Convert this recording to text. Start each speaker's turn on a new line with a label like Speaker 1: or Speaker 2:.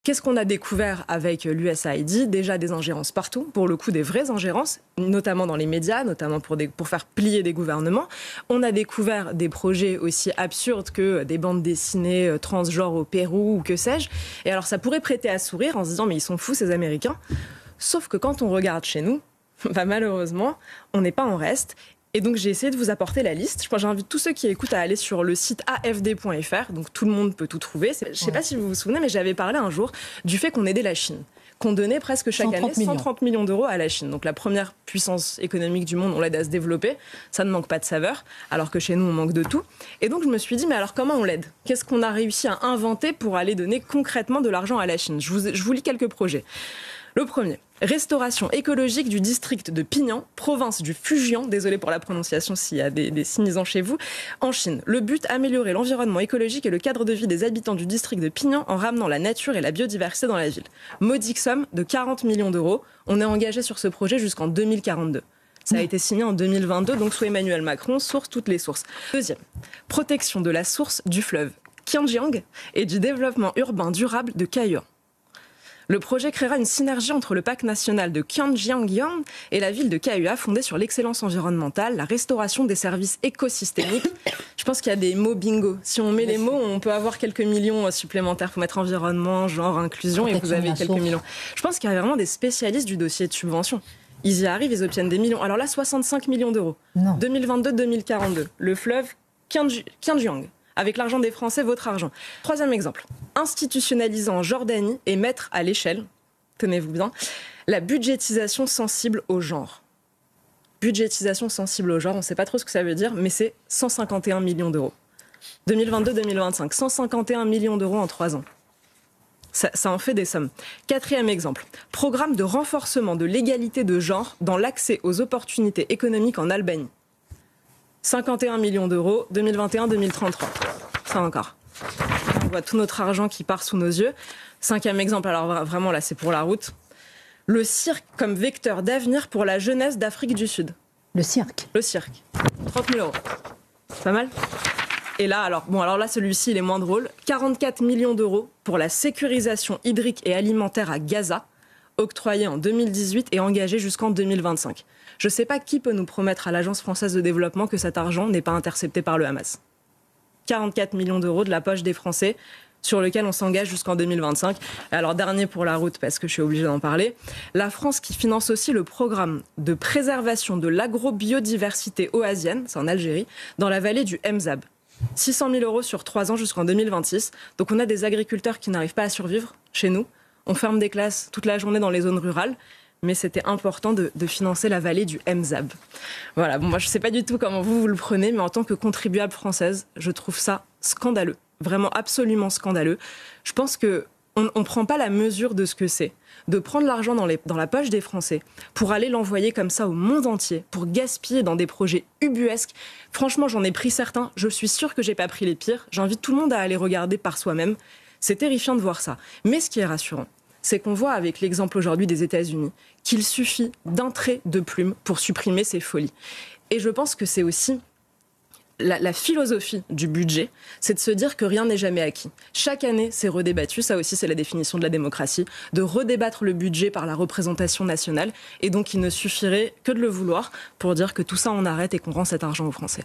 Speaker 1: Qu'est-ce qu'on a découvert avec l'USAID? Déjà des ingérences partout, pour le coup des vraies ingérences, notamment dans les médias, notamment pour faire plier des gouvernements. On a découvert des projets aussi absurdes que des bandes dessinées transgenres au Pérou ou que sais-je. Et alors ça pourrait prêter à sourire en se disant mais ils sont fous ces Américains. Sauf que quand on regarde chez nous, malheureusement, on n'est pas en reste. Et donc j'ai essayé de vous apporter la liste. J'invite tous ceux qui écoutent à aller sur le site afd.fr, donc tout le monde peut tout trouver. Je ne sais pas si vous vous souvenez, mais j'avais parlé un jour du fait qu'on aidait la Chine, qu'on donnait presque chaque année 130 millions d'euros à la Chine. Donc la première puissance économique du monde, on l'aide à se développer, ça ne manque pas de saveur, alors que chez nous on manque de tout. Et donc je me suis dit, mais alors comment on l'aide? Qu'est-ce qu'on a réussi à inventer pour aller donner concrètement de l'argent à la Chine? Je vous lis quelques projets. Le premier, restauration écologique du district de Pignan, province du Fujian, désolé pour la prononciation s'il y a des sinisants chez vous, en Chine. Le but, améliorer l'environnement écologique et le cadre de vie des habitants du district de Pignan en ramenant la nature et la biodiversité dans la ville. Modique somme de 40 millions d'euros. On est engagé sur ce projet jusqu'en 2042. Ça a été signé en 2022, donc sous Emmanuel Macron, source toutes les sources. Deuxième, protection de la source du fleuve Kianjiang et du développement urbain durable de Kaiyuan. Le projet créera une synergie entre le parc national de Kianjiang et la ville de Kaiyuan, fondée sur l'excellence environnementale, la restauration des services écosystémiques. Je pense qu'il y a des mots bingo. Si on met les mots, on peut avoir quelques millions supplémentaires. Il faut mettre environnement, genre, inclusion, et vous avez quelques millions. Je pense qu'il y a vraiment des spécialistes du dossier de subvention. Ils y arrivent, ils obtiennent des millions. Alors là, 65 millions d'euros. 2022-2042. Le fleuve Kianjiang. Avec l'argent des Français, votre argent. Troisième exemple. Institutionnaliser en Jordanie et mettre à l'échelle, tenez-vous bien, la budgétisation sensible au genre. Budgétisation sensible au genre, on ne sait pas trop ce que ça veut dire, mais c'est 151 millions d'euros. 2022-2025, 151 millions d'euros en 3 ans. Ça en fait des sommes. Quatrième exemple. Programme de renforcement de l'égalité de genre dans l'accès aux opportunités économiques en Albanie. 51 millions d'euros, 2021-2033. Ça encore. On voit tout notre argent qui part sous nos yeux. Cinquième exemple, alors vraiment là c'est pour la route. Le cirque comme vecteur d'avenir pour la jeunesse d'Afrique du Sud.
Speaker 2: Le cirque.
Speaker 1: 30 000 euros. Pas mal. Et là, alors là celui-ci il est moins drôle. 44 millions d'euros pour la sécurisation hydrique et alimentaire à Gaza, octroyé en 2018 et engagé jusqu'en 2025. Je ne sais pas qui peut nous promettre à l'Agence française de développement que cet argent n'est pas intercepté par le Hamas. 44 millions d'euros de la poche des Français sur lequel on s'engage jusqu'en 2025. Alors dernier pour la route, parce que je suis obligée d'en parler, la France qui finance aussi le programme de préservation de l'agrobiodiversité oasienne, c'est en Algérie, dans la vallée du Mzab. 600 000 euros sur 3 ans jusqu'en 2026. Donc on a des agriculteurs qui n'arrivent pas à survivre chez nous. On ferme des classes toute la journée dans les zones rurales. Mais c'était important de financer la vallée du Mzab. Voilà, bon, moi je ne sais pas du tout comment vous le prenez, mais en tant que contribuable française, je trouve ça scandaleux, vraiment absolument scandaleux. Je pense qu'on ne prend pas la mesure de ce que c'est, de prendre l'argent dans la poche des Français pour aller l'envoyer comme ça au monde entier, pour gaspiller dans des projets ubuesques. Franchement, j'en ai pris certains, je suis sûre que je n'ai pas pris les pires. J'invite tout le monde à aller regarder par soi-même. C'est terrifiant de voir ça. Mais ce qui est rassurant, c'est qu'on voit avec l'exemple aujourd'hui des États-Unis qu'il suffit d'un trait de plume pour supprimer ces folies. Et je pense que c'est aussi la philosophie du budget, c'est de se dire que rien n'est jamais acquis. Chaque année, c'est redébattu. Ça aussi, c'est la définition de la démocratie, de redébattre le budget par la représentation nationale. Et donc, il ne suffirait que de le vouloir pour dire que tout ça, on arrête et qu'on rend cet argent aux Français.